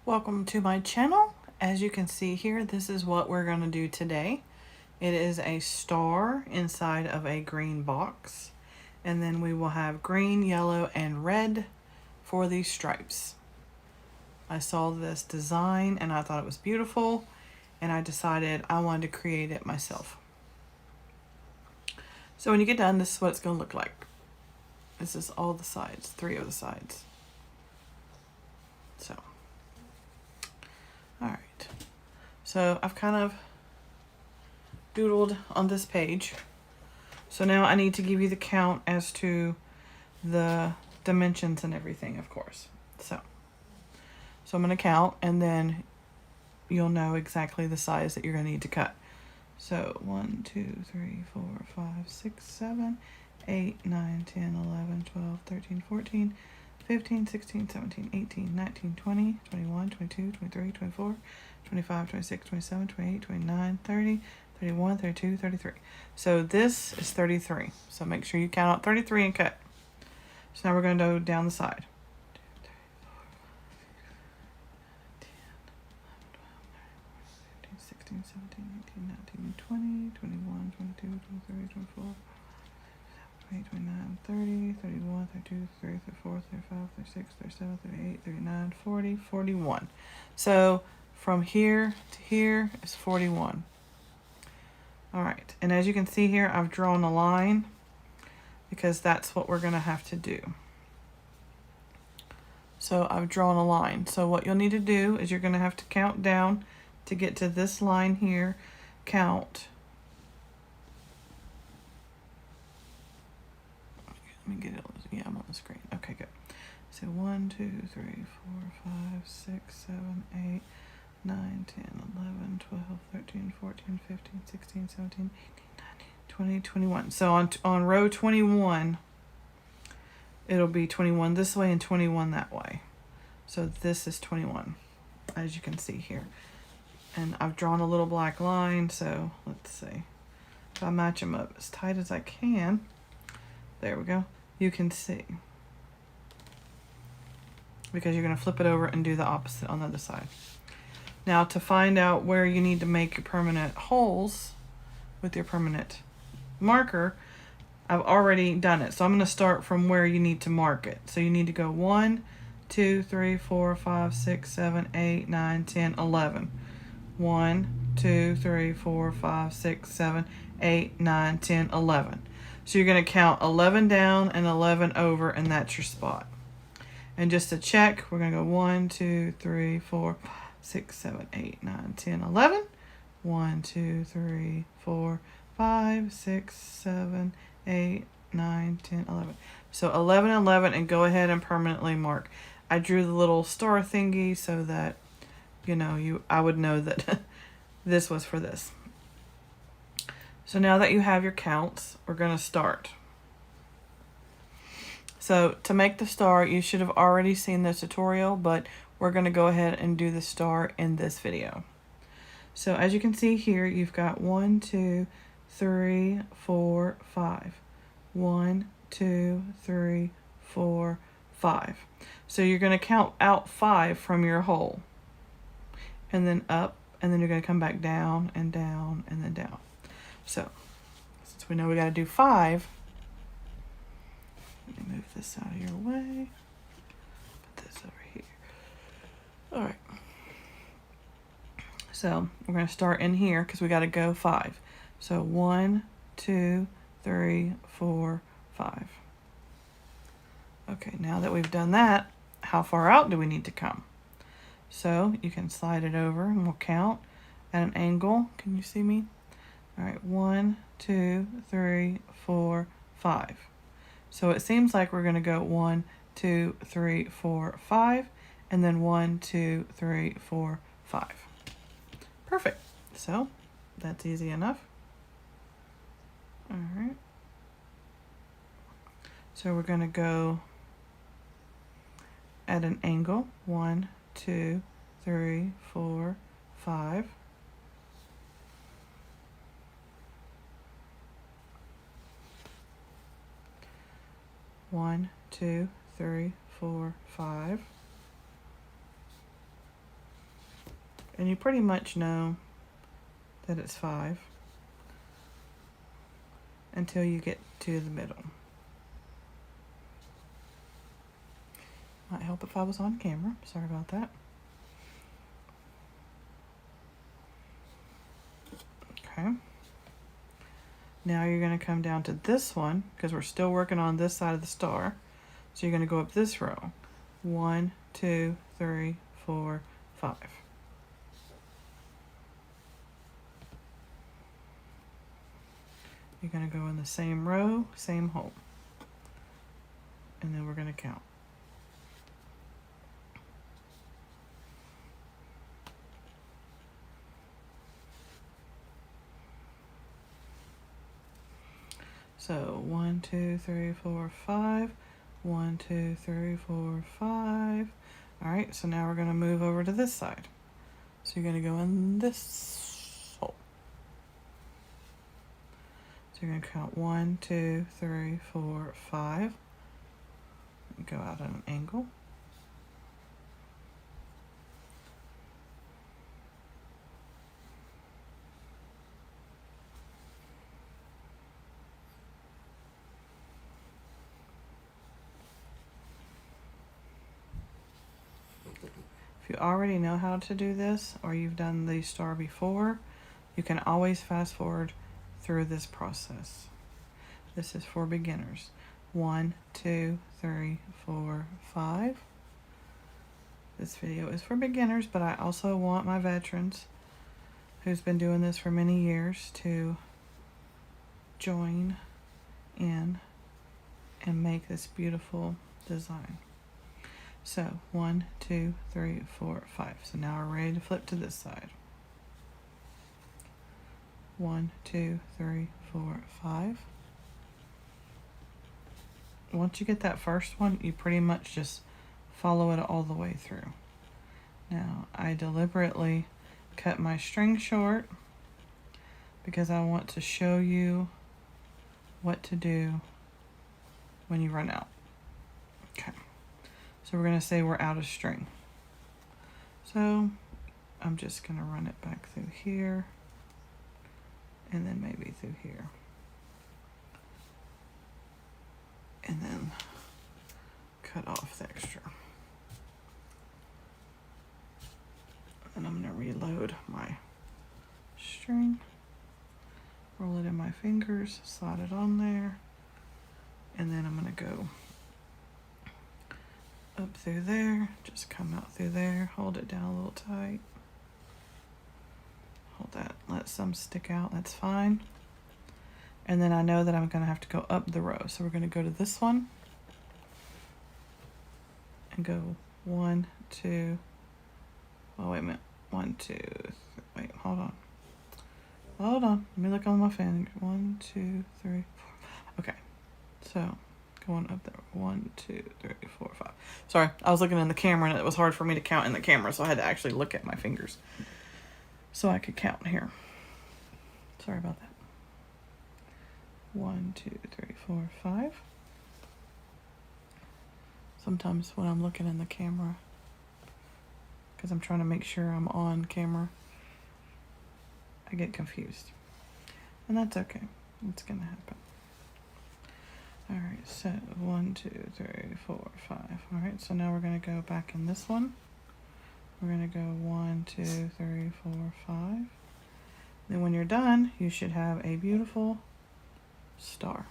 Welcome to my channel. As you can see here, this is what we're going to do today. It is a star inside of a green box, and then we will have green, yellow, and red for these stripes. I saw this design and I thought it was beautiful, and I decided I wanted to create it myself. So when you get done, this is what it's going to look like. This is all the sides, 3 of the sides. So all right, so I've kind of doodled on this page. So now I need to give you the count as to the dimensions and everything, of course. So I'm going to count, and then you'll know exactly the size that you're going to need to cut. So 1, 2, 3, 4, 5, 6, 7, 8, 9, 10, 11, 12, 13, 14, 15, 16, 17, 18, 19, 20, 21, 22, 23, 24, 25, 26, 27, 28, 29, 30, 31, 32, 33. So this is 33. So make sure you count out 33 and cut. So now we're going to go down the side. 16, 17, 18, 19, 20, 21, 22, 23, 24, 29, 30, 31, 32, 33, 34, 35, 36, 37, 38, 39, 40, 41. So from here to here is 41. All right, and as you can see here, I've drawn a line because that's what we're going to have to do. So I've drawn a line. So what you'll need to do is you're going to have to count down to get to this line here. Count. Let me get it. Yeah, I'm on the screen. Okay, good. So 1, 2, 3, 4, 5, 6, 7, 8, 9, 10, 11, 12, 13, 14, 15, 16, 17, 18, 19, 20, 21. So on row 21, it'll be 21 this way and 21 that way. So this is 21, as you can see here. And I've drawn a little black line, so let's see. If I match them up as tight as I can, there we go. You can see. Because you're going to flip it over and do the opposite on the other side. Now to find out where you need to make your permanent holes with your permanent marker, I've already done it. So I'm going to start from where you need to mark it. So you need to go 1, 2, 3, 4, 5, 6, 7, 8, 9, 10, 11. 1, 2, 3, 4, 5, 6, 7, 8, 9, 10, 11. So you're going to count 11 down and 11 over, and that's your spot. And just to check, we're going to go 1, 2, 3, 4, 5, 6, 7, 8, 9, 10, 11. 1, 2, 3, 4, 5, 6, 7, 8, 9, 10, 11. So 11, 11, and go ahead and permanently mark. I drew the little star thingy so that, I would know that this was for this. So now that you have your counts, we're going to start. So to make the star, you should have already seen the tutorial, but we're going to go ahead and do the star in this video. So as you can see here, you've got 1, 2, 3, 4, 5. 1, 2, 3, 4, 5. So you're going to count out 5 from your hole. And then up, and then you're going to come back down and down and then down. So, since we know we got to do 5, let me move this out of your way. Put this over here. All right. So, we're going to start in here because we got to go 5. So, 1, 2, 3, 4, 5. Okay, now that we've done that, how far out do we need to come? So, you can slide it over and we'll count at an angle. Can you see me? All right, 1, 2, 3, 4, 5. So it seems like we're going to go 1, 2, 3, 4, 5, and then 1, 2, 3, 4, 5. Perfect. So that's easy enough. All right. So we're going to go at an angle. 1, 2, 3, 4, 5. 1, 2, 3, 4, 5. And you pretty much know that it's 5 until you get to the middle. Might help if I was on camera. Sorry about that. Okay. Now you're going to come down to this one because we're still working on this side of the star. So you're going to go up this row. 1, 2, 3, 4, 5. You're going to go in the same row, same hole. And then we're going to count. So 1, 2, 3, 4, 5. 1, 2, 3, 4, 5. All right, so now we're going to move over to this side. So you're going to go in this hole. So you're going to count 1, 2, 3, 4, 5. Go out at an angle. If you already know how to do this or you've done the star before, you can always fast forward through this process. This is for beginners. 1, 2, 3, 4, 5. This video is for beginners, but I also want my veterans who's been doing this for many years to join in and make this beautiful design. So 1, 2, 3, 4, 5. So now we're ready to flip to this side. 1, 2, 3, 4, 5. Once you get that first one, you pretty much just follow it all the way through. Now, I deliberately cut my string short because I want to show you what to do when you run out. Okay. So we're going to say we're out of string. So I'm just going to run it back through here and then maybe through here. And then cut off the extra. And I'm going to reload my string, roll it in my fingers, slide it on there, and then I'm going to go up through there, just come out through there, hold it down a little tight. Hold that, let some stick out, that's fine. And then I know that I'm going to have to go up the row. So we're going to go to this one and go 1, 2, oh wait a minute, 1, 2, 3, wait, hold on. Hold on, let me look on my finger. 1, 2, 3, 4, okay. So going up there, 1, 2, 3, 4, 5. Sorry, I was looking in the camera and it was hard for me to count in the camera, so I had to actually look at my fingers so I could count here. Sorry about that. 1, 2, 3, 4, 5. Sometimes when I'm looking in the camera, because I'm trying to make sure I'm on camera, I get confused. And that's okay. It's going to happen. All right, so 1, 2, 3, 4, 5. All right, so now we're going to go back in this one. We're going to go 1, 2, 3, 4, 5. Then when you're done, you should have a beautiful star.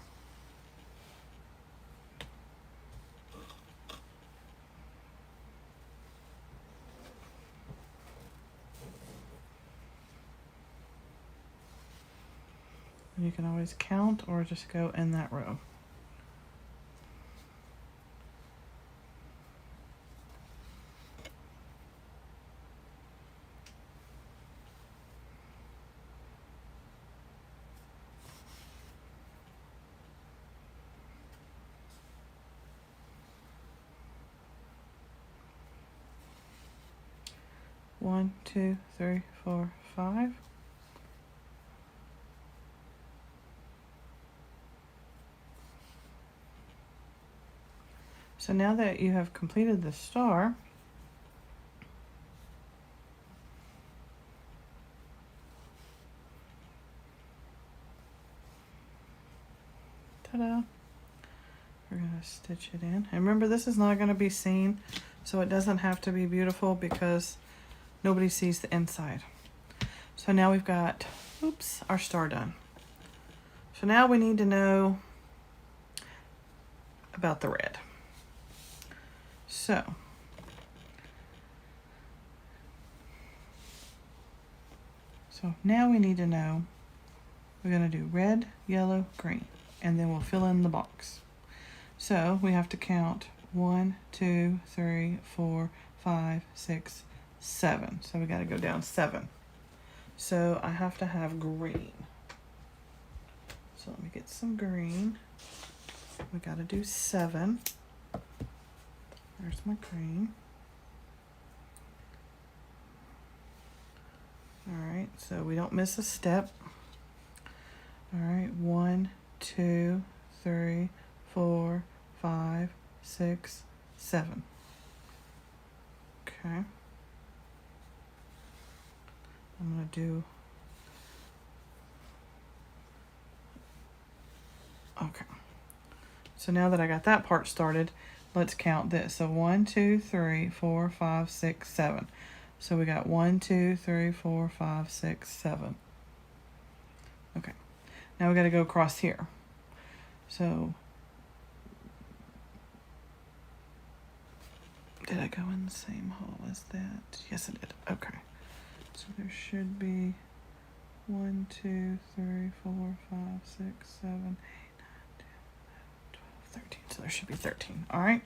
And you can always count or just go in that row. One, 2, 3, 4, 5. So now that you have completed the star, Ta-da. We're going to stitch it in. And remember, this is not going to be seen, so it doesn't have to be beautiful because nobody sees the inside. So now we've got, oops, our star done. So now we need to know about the red. So now we need to know, we're going to do red, yellow, green, and then we'll fill in the box. So we have to count 1, 2, 3, 4, 5, 6, 7. So we got to go down 7. So I have to have green. So let me get some green. We got to do 7. There's my green. All right, so we don't miss a step. All right, 1, 2, 3, 4, 5, 6, 7. Okay. I'm going to do, okay. So now that I got that part started, let's count this. So 1, 2, 3, 4, 5, 6, 7. So we got 1, 2, 3, 4, 5, 6, 7. Okay. Now we got to go across here. So did I go in the same hole as that? Yes, I did. Okay. So there should be 1, 2, 3, 4, 5, 6, 7, 8, 9, 10, 11, 12, 13. So there should be 13. All right.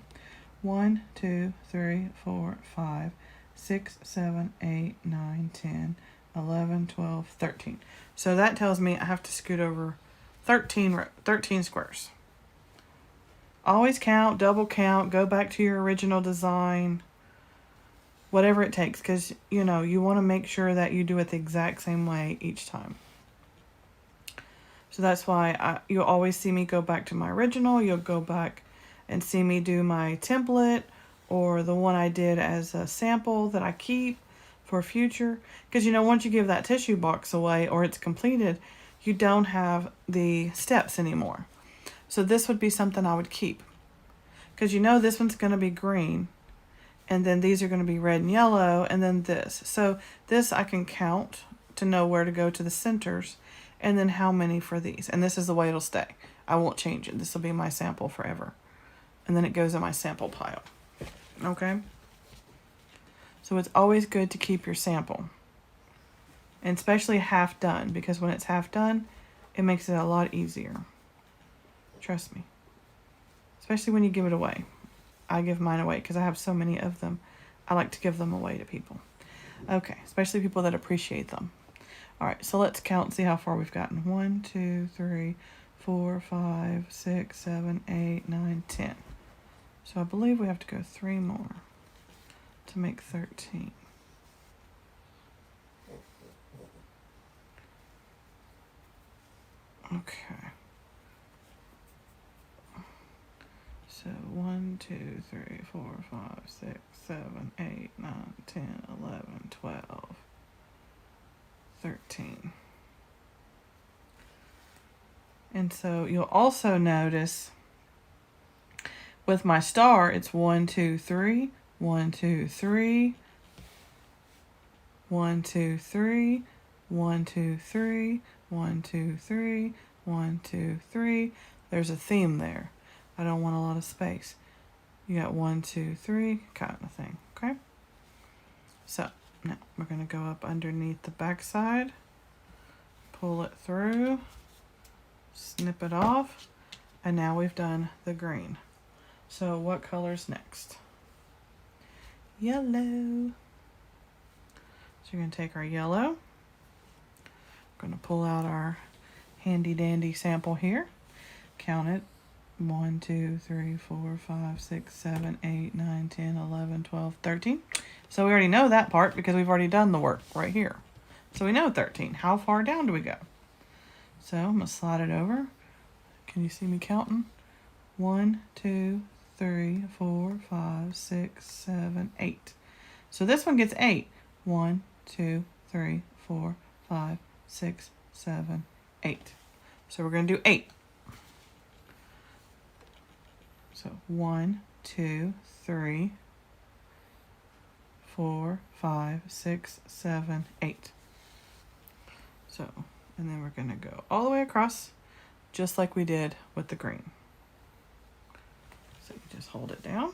1, 2, 3, 4, 5, 6, 7, 8, 9, 10, 11, 12, 13. So that tells me I have to scoot over 13 squares. Always count, double count, go back to your original design, whatever it takes, because you know you want to make sure that you do it the exact same way each time. So that's why you'll always see me go back to my original. You'll go back and see me do my template or the one I did as a sample that I keep for future. Because you know, once you give that tissue box away or it's completed, you don't have the steps anymore. So this would be something I would keep. Because you know this one's going to be green. And then these are going to be red and yellow. And then this. So this I can count to know where to go to the centers. And then how many for these. And this is the way it'll stay. I won't change it. This will be my sample forever. And then it goes in my sample pile. Okay? So it's always good to keep your sample. And especially half done. Because when it's half done, it makes it a lot easier. Trust me. Especially when you give it away. I give mine away because I have so many of them. I like to give them away to people. Okay, especially people that appreciate them. All right, so let's count and see how far we've gotten. 1, 2, 3, 4, 5, 6, 7, 8, 9, 10. So I believe we have to go 3 more to make 13. Okay. So 1, 2, 3, 4, 5, 6, 7, 8, 9, 10, 11, 12, 13. And so you'll also notice with my star, it's 1, 2, 3, 1, 2, 3, 1, 2, 3, 1, 2, 3, 1, 2, 3, 1, 2, 3. There's a theme there. I don't want a lot of space. You got 1, 2, 3 kind of thing, okay? So now we're going to go up underneath the back side, pull it through, snip it off, and now we've done the green. So what color's next? Yellow. So you're going to take our yellow. We're going to pull out our handy dandy sample here. Count it. 1, 2, 3, 4, 5, 6, 7, 8, 9, 10, 11, 12, 13. So we already know that part because we've already done the work right here. So we know 13. How far down do we go? So I'm going to slide it over. Can you see me counting? 1, 2, 3, 4, 5, 6, 7, 8. So this one gets 8. 1, 2, 3, 4, 5, 6, 7, 8. So we're going to do 8. So 1, 2, 3, 4, 5, 6, 7, 8. So, and then we're going to go all the way across, just like we did with the green. So you just hold it down.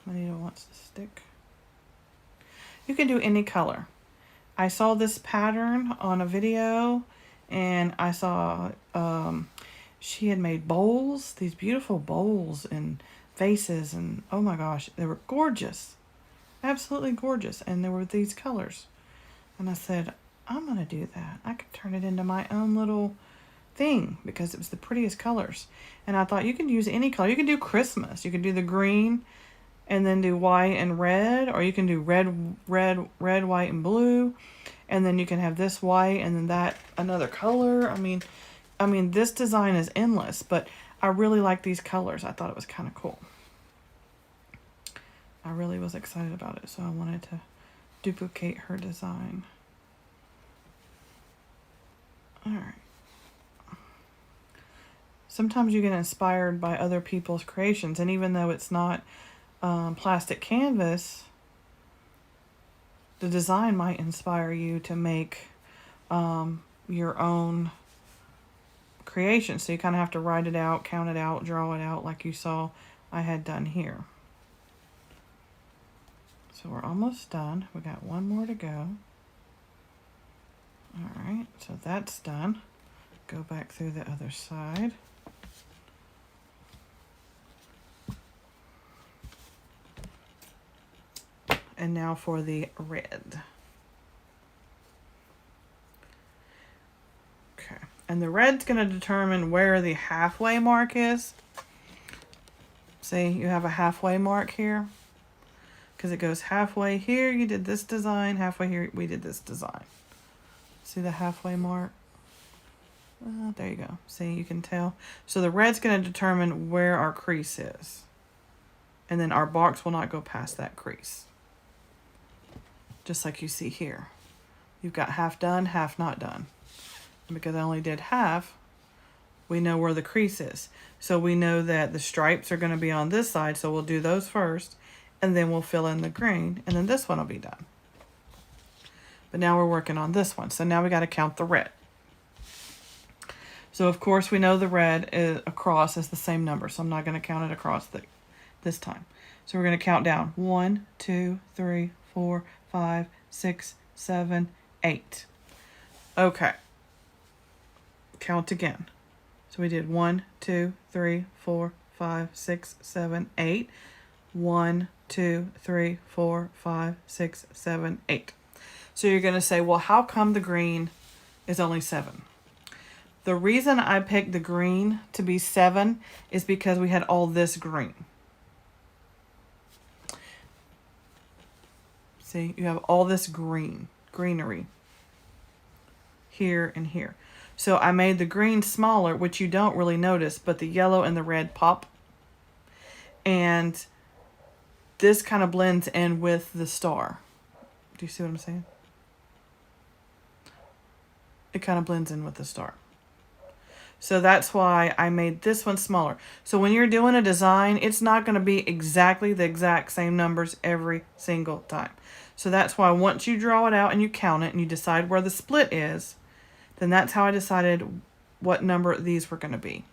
My needle wants to stick. You can do any color. I saw this pattern on a video, and I saw she had made bowls, these beautiful bowls and vases, and oh my gosh, they were gorgeous. Absolutely gorgeous. And there were these colors. And I said, I'm going to do that. I could turn it into my own little thing because it was the prettiest colors. And I thought you can use any color. You can do Christmas. You can do the green and then do white and red, or you can do red, white, and blue. And then you can have this white and then that another color. I mean, this design is endless, but I really like these colors. I thought it was kind of cool. I really was excited about it, so I wanted to duplicate her design. All right. Sometimes you get inspired by other people's creations, and even though it's not plastic canvas, the design might inspire you to make your own creation. So you kind of have to write it out, count it out, draw it out like you saw I had done here. So we're almost done. We got one more to go. All right, so that's done. Go back through the other side. And now for the red. Okay, and the red's going to determine where the halfway mark is. See, you have a halfway mark here. Because it goes halfway here, you did this design. Halfway here, we did this design. See the halfway mark? There you go. See, you can tell. So the red's going to determine where our crease is. And then our box will not go past that crease. Just like you see here. You've got half done, half not done. And because I only did half, we know where the crease is. So we know that the stripes are going to be on this side, so we'll do those first. And then we'll fill in the green, and then this one will be done. But now we're working on this one. So now we got to count the red. So of course we know the red is across is the same number, so I'm not going to count it across this time. So we're going to count down 1, 2, 3, 4, 5, 6, 7, 8. Okay. Count again. So we did 1, 2, 3, 4, 5, 6, 7, 8. 1, 2, 3, 4, 5, 6, 7, 8. So you're going to say, well, how come the green is only 7? The reason I picked the green to be 7 is because we had all this green. See, you have all this greenery here and here. So I made the green smaller, which you don't really notice, but the yellow and the red pop. And this kind of blends in with the star. Do you see what I'm saying? It kind of blends in with the star. So that's why I made this one smaller. So when you're doing a design, it's not going to be exactly the exact same numbers every single time. So that's why once you draw it out and you count it and you decide where the split is, then that's how I decided what number these were going to be.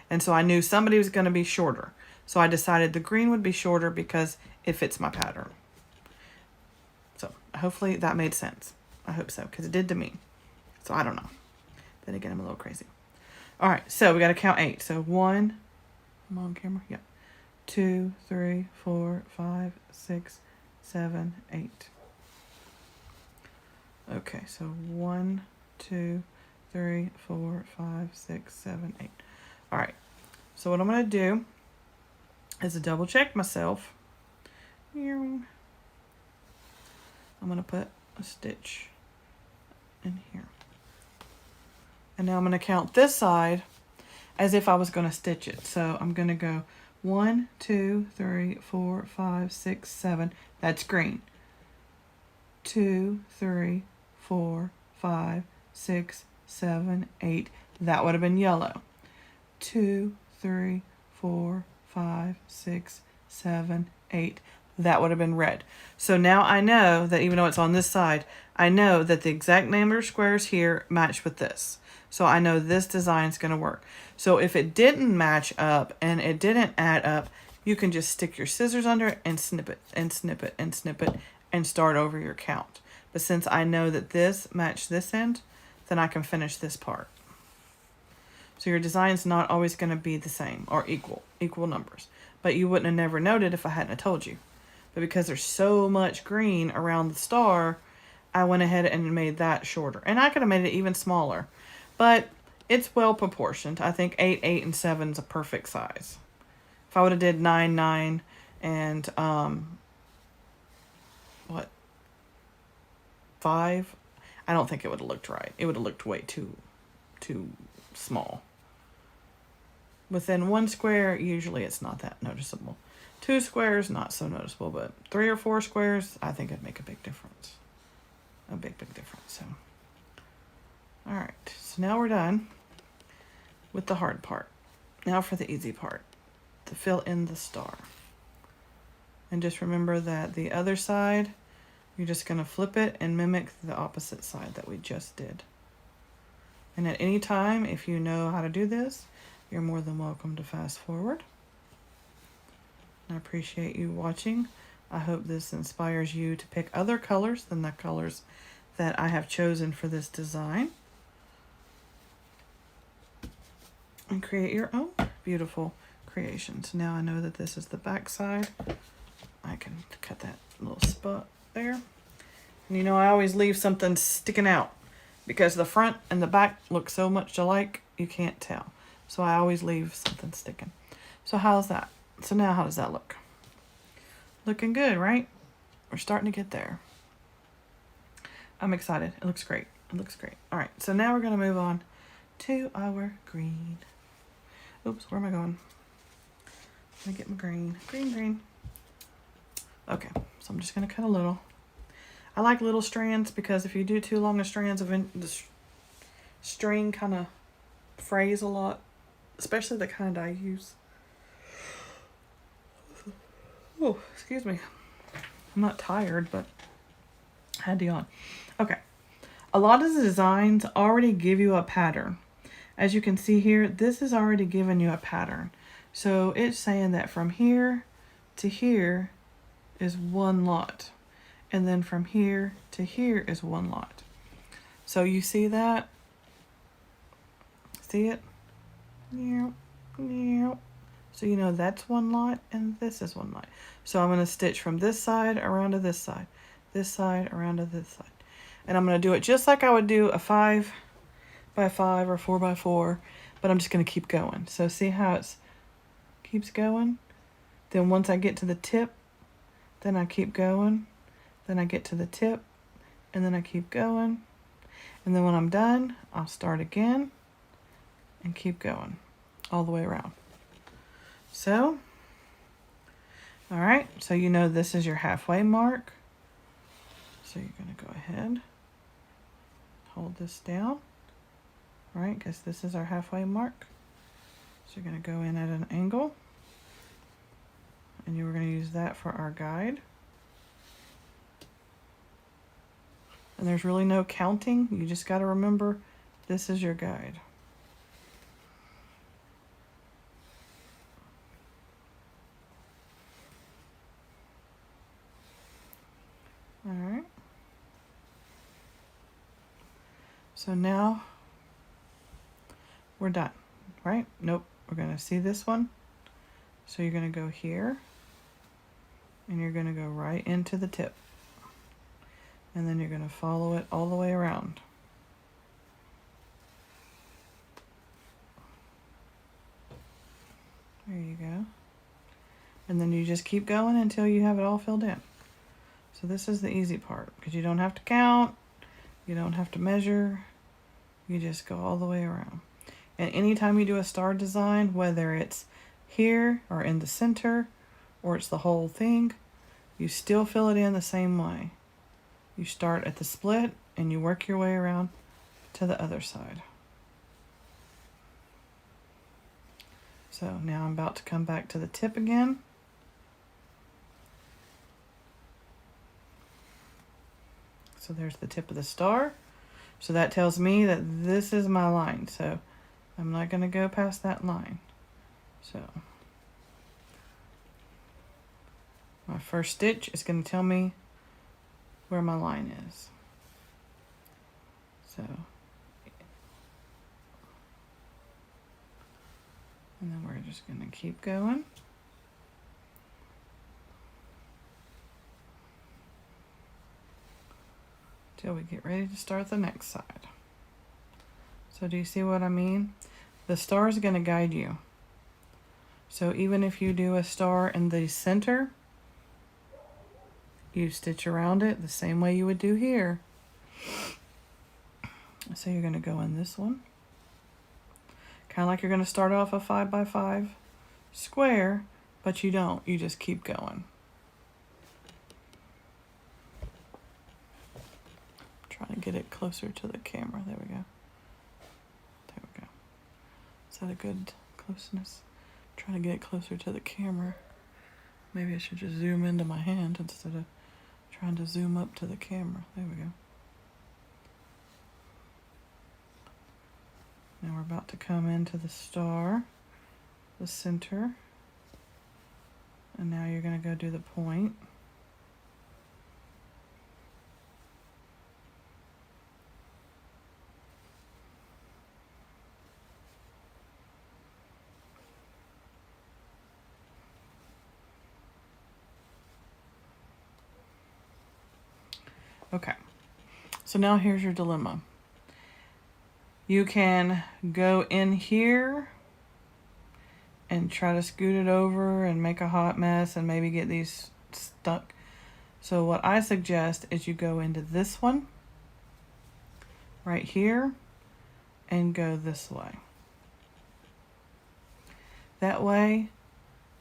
And so I knew somebody was going to be shorter. So I decided the green would be shorter because it fits my pattern. So hopefully that made sense. I hope so, because it did to me. So I don't know. Then again, I'm a little crazy. All right, so we got to count 8. So 1, I'm on camera, yeah. 2, 3, 4, 5, 6, 7, 8. Okay, so 1, 2, 3, 4, 5, 6, 7, 8. All right, so what I'm going to do is to double check myself. I'm going to put a stitch in here. And now I'm going to count this side as if I was going to stitch it. So I'm going to go 1, 2, 3, 4, 5, 6, 7. That's green. 2, 3, 4, 5, 6, 7, 8. That would have been yellow. 2, 3, 4, 5, 6, 7, 8. That would have been red. So now I know that even though it's on this side, I know that the exact number of squares here match with this. So I know this design is going to work. So if it didn't match up and it didn't add up, you can just stick your scissors under it and snip it and snip it and snip it and start over your count. But since I know that this matched this end, then I can finish this part. So your design's not always going to be the same or equal numbers. But you wouldn't have never noted if I hadn't have told you. But because there's so much green around the star, I went ahead and made that shorter. And I could have made it even smaller. But it's well proportioned. I think 8, 8, and 7 is a perfect size. If I would have did 9, 9, and 5, I don't think it would have looked right. It would have looked way too small. Within 1 square, usually it's not that noticeable. 2 squares, not so noticeable, but 3 or 4 squares, I think it'd make a big difference. A big difference. So, all right. So now we're done with the hard part. Now for the easy part, to fill in the star. And just remember that the other side, you're just going to flip it and mimic the opposite side that we just did. And at any time, if you know how to do this, you're more than welcome to fast forward. I appreciate you watching. I hope this inspires you to pick other colors than the colors that I have chosen for this design. And create your own beautiful creations. Now I know that this is the back side. I can cut that little spot there. And you know, I always leave something sticking out because the front and the back look so much alike, you can't tell. So I always leave something sticking. So how's that? So now how does that look? Looking good, right? We're starting to get there. I'm excited. It looks great. It looks great. All right, so now we're going to move on to our green. Oops, where am I going? Let me get my green. Green. Okay, so I'm just going to cut a little. I like little strands because if you do too long of strands, the string kind of frays a lot, especially the kind I use. Oh, excuse me. I'm not tired, but I had to yawn. Okay. A lot of the designs already give you a pattern. As you can see here, this is already giving you a pattern. So it's saying that from here to here is one lot. And then from here to here is one lot. So you see that? See it? So you know that's one lot and this is one lot. So I'm going to stitch from this side around to this side around to this side. And I'm going to do it just like I would do a 5 by 5 or 4 by 4, but I'm just going to keep going. So see how it keeps going? Then once I get to the tip, then I keep going. Then I get to the tip, and then I keep going. And then when I'm done, I'll start again and keep going all the way around. So, all right, so you know this is your halfway mark. So you're going to go ahead, hold this down, right, because this is our halfway mark. So you're going to go in at an angle, and you're going to use that for our guide. And there's really no counting. You just got to remember this is your guide. All right. So now we're done, right? Nope. We're going to see this one. So you're going to go here and you're going to go right into the tip. And then you're going to follow it all the way around. There you go. And then you just keep going until you have it all filled in. So this is the easy part because you don't have to count, you don't have to measure, you just go all the way around. And anytime you do a star design, whether it's here or in the center or it's the whole thing, you still fill it in the same way. You start at the split and you work your way around to the other side. So now I'm about to come back to the tip again. So there's the tip of the star. So that tells me that this is my line. So I'm not going to go past that line. So my first stitch is going to tell me where my line is. So, and then we're just going to keep going. Till we get ready to start the next side. So do you see what I mean? The star is going to guide you. So even if you do a star in the center, you stitch around it the same way you would do here. So you're going to go in this one. Kind of like you're going to start off a 5x5 square, but you don't. You just keep going. Trying to get it closer to the camera. There we go. There we go. Is that a good closeness? Trying to get it closer to the camera. Maybe I should just zoom into my hand instead of trying to zoom up to the camera. There we go. Now we're about to come into the star, the center. And now you're going to go do the point. Okay, so now here's your dilemma. You can go in here and try to scoot it over and make a hot mess and maybe get these stuck. So what I suggest is you go into this one right here and go this way. That way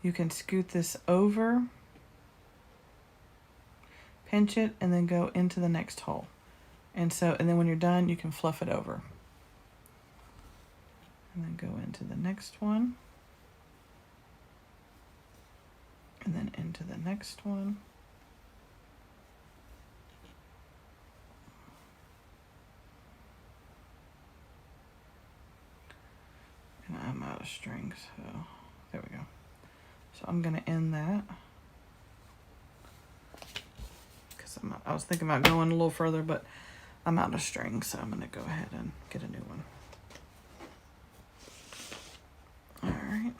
you can scoot this over, pinch it, and then go into the next hole. And then when you're done, you can fluff it over. And then go into the next one. And then into the next one. And I'm out of string, so there we go. So I'm gonna end that. I was thinking about going a little further, but I'm out of string, so I'm going to go ahead and get a new one. All right.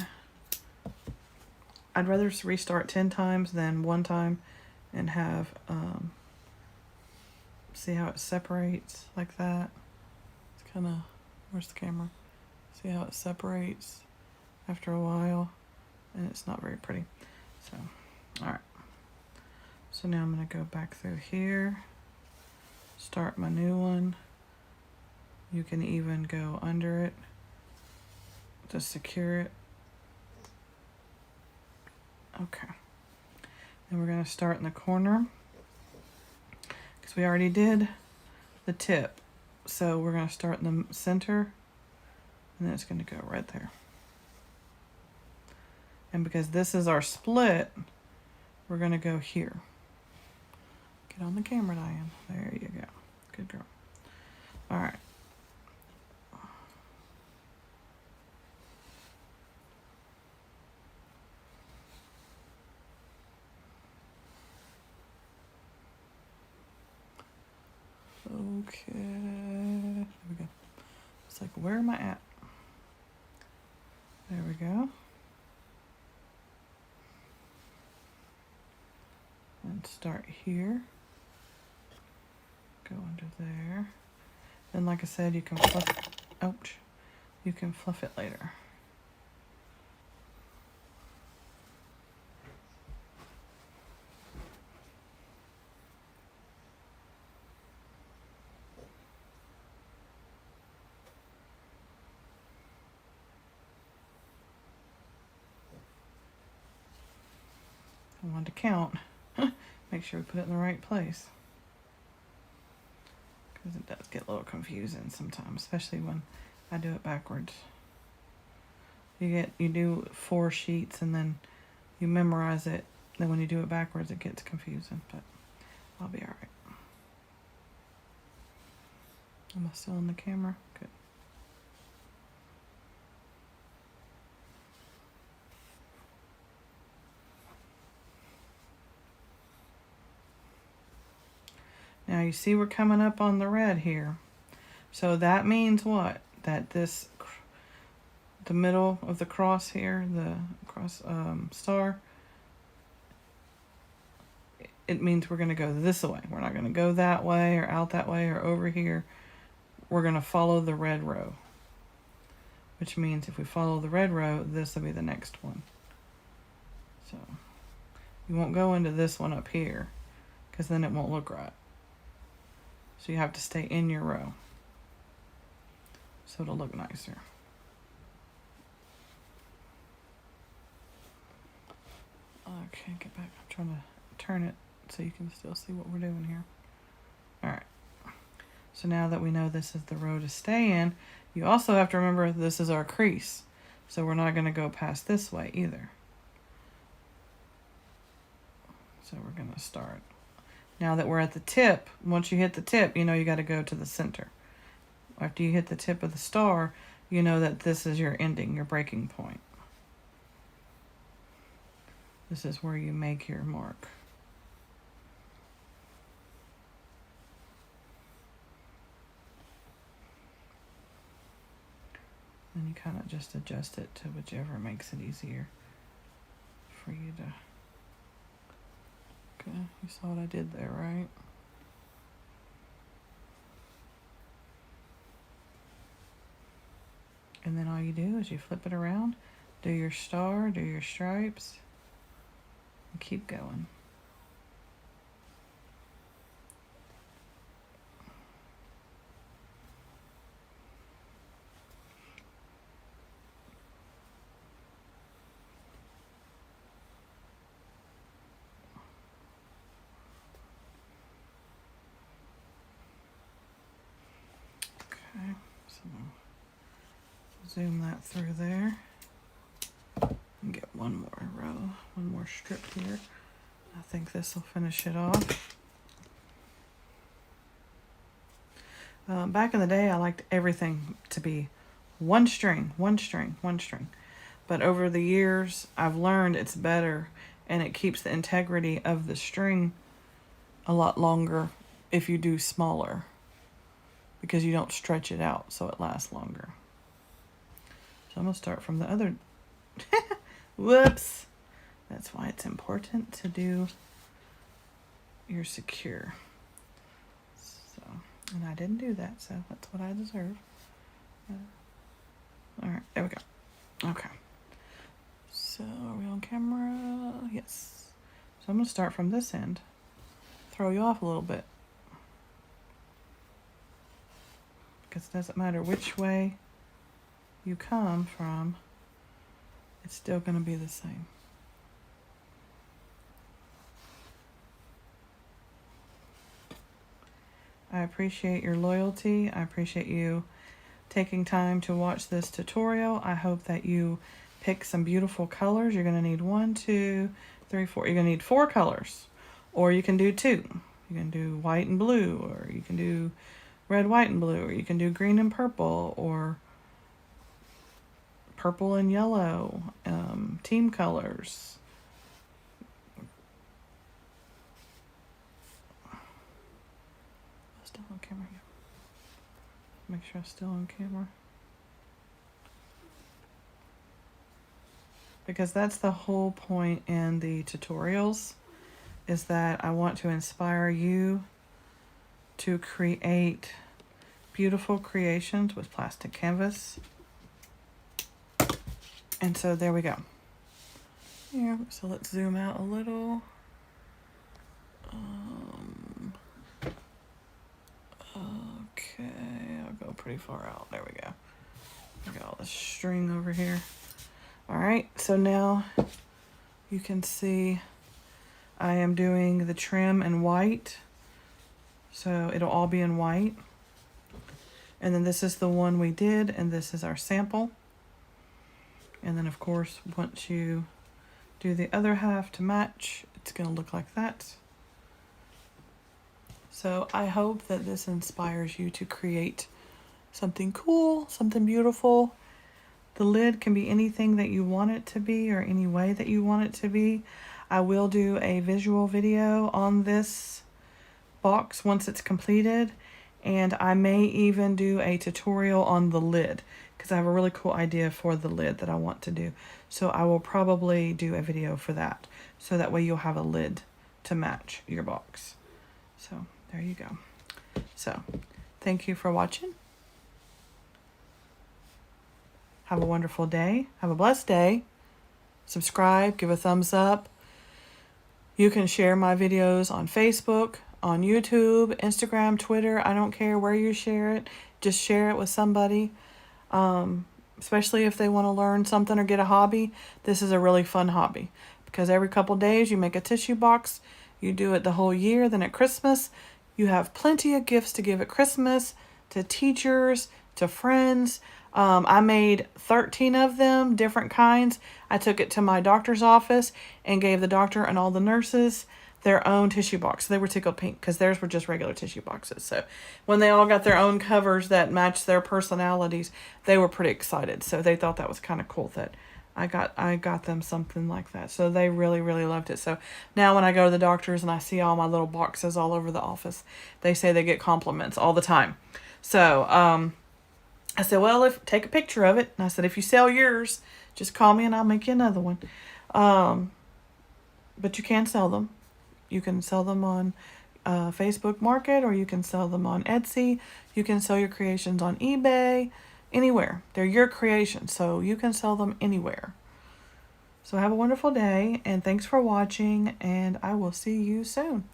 I'd rather restart 10 times than one time and have, see how it separates like that. It's kind of, where's the camera? See how it separates after a while, and it's not very pretty. So, all right. So now I'm going to go back through here, start my new one. You can even go under it to secure it. Okay. Then we're going to start in the corner because we already did the tip. So we're going to start in the center and then it's going to go right there. And because this is our split, we're going to go here. Get on the camera, Diane. There you go. Good girl. All right. Okay. There we go. It's like, where am I at? There we go. And start here. Go under there. Then, like I said, you can fluff. Ouch! You can fluff it later. I wanted to count. Make sure we put it in the right place. because it does get a little confusing sometimes, especially when I do it backwards. You do 4 sheets and then you memorize it. Then when you do it backwards, it gets confusing, but I'll be all right. Am I still on the camera? Good. Now you see we're coming up on the red here. So that means what? That the middle of the cross here, the cross star, it means we're going to go this way. We're not going to go that way or out that way or over here. We're going to follow the red row, which means if we follow the red row, this will be the next one. So you won't go into this one up here because then it won't look right. So you have to stay in your row so it'll look nicer. Okay, get back. I'm trying to turn it so you can still see what we're doing here. All right. So now that we know this is the row to stay in, you also have to remember this is our crease. So we're not going to go past this way either. So we're going to start. Now that we're at the tip, once you hit the tip, you know you got to go to the center. After you hit the tip of the star, you know that this is your ending, your breaking point. This is where you make your mark. And you kind of just adjust it to whichever makes it easier for you to... Okay, you saw what I did there, right? And then all you do is you flip it around, do your star, do your stripes, and keep going. Okay, so zoom that through there and get one more row, one more strip here. I think this will finish it off. Back in the day, I liked everything to be one string, one string, one string. But over the years, I've learned it's better and it keeps the integrity of the string a lot longer if you do smaller, because you don't stretch it out so it lasts longer. So I'm going to start from the other. Whoops. That's why it's important to do your secure. So, and I didn't do that, so that's what I deserve. All right, there we go. Okay. So are we on camera? Yes. So I'm going to start from this end. Throw you off a little bit. Because it doesn't matter which way you come from, it's still going to be the same. I appreciate your loyalty. I appreciate you taking time to watch this tutorial. I hope that you pick some beautiful colors. You're going to need 1, 2, 3, 4. You're going to need 4 colors, or you can do 2. You can do white and blue, or you can do red, white, and blue, or you can do green and purple, or purple and yellow, team colors. Still on camera here. Make sure I'm still on camera. Because that's the whole point in the tutorials, is that I want to inspire you to create beautiful creations with plastic canvas. And so there we go. Here, so let's zoom out a little. Okay, I'll go pretty far out. There we go. I got all this string over here. All right, so now you can see I am doing the trim in white. So it'll all be in white. And then this is the one we did, and this is our sample. And then of course, once you do the other half to match, it's going to look like that. So I hope that this inspires you to create something cool, something beautiful. The lid can be anything that you want it to be or any way that you want it to be. I will do a visual video on this box once it's completed, and I may even do a tutorial on the lid because I have a really cool idea for the lid that I want to do. So I will probably do a video for that, so that way you'll have a lid to match your box. So there you go. So thank you for watching. Have a wonderful day. Have a blessed day. Subscribe, give a thumbs up. You can share my videos on Facebook, on YouTube, Instagram, Twitter. I don't care where you share it. Just share it with somebody. Especially if they want to learn something or get a hobby. This is a really fun hobby because every couple days you make a tissue box. You do it the whole year. Then at Christmas, you have plenty of gifts to give at Christmas, to teachers, to friends. I made 13 of them, different kinds. I took it to my doctor's office and gave the doctor and all the nurses their own tissue box. They were tickled pink because theirs were just regular tissue boxes. So when they all got their own covers that matched their personalities, they were pretty excited. So they thought that was kind of cool that I got them something like that. So they really, really loved it. So now when I go to the doctors and I see all my little boxes all over the office, they say they get compliments all the time. So I said, well, take a picture of it. And I said, if you sell yours, just call me and I'll make you another one. But you can sell them. You can sell them on Facebook Market, or you can sell them on Etsy. You can sell your creations on eBay, anywhere. They're your creations, so you can sell them anywhere. So have a wonderful day, and thanks for watching, and I will see you soon.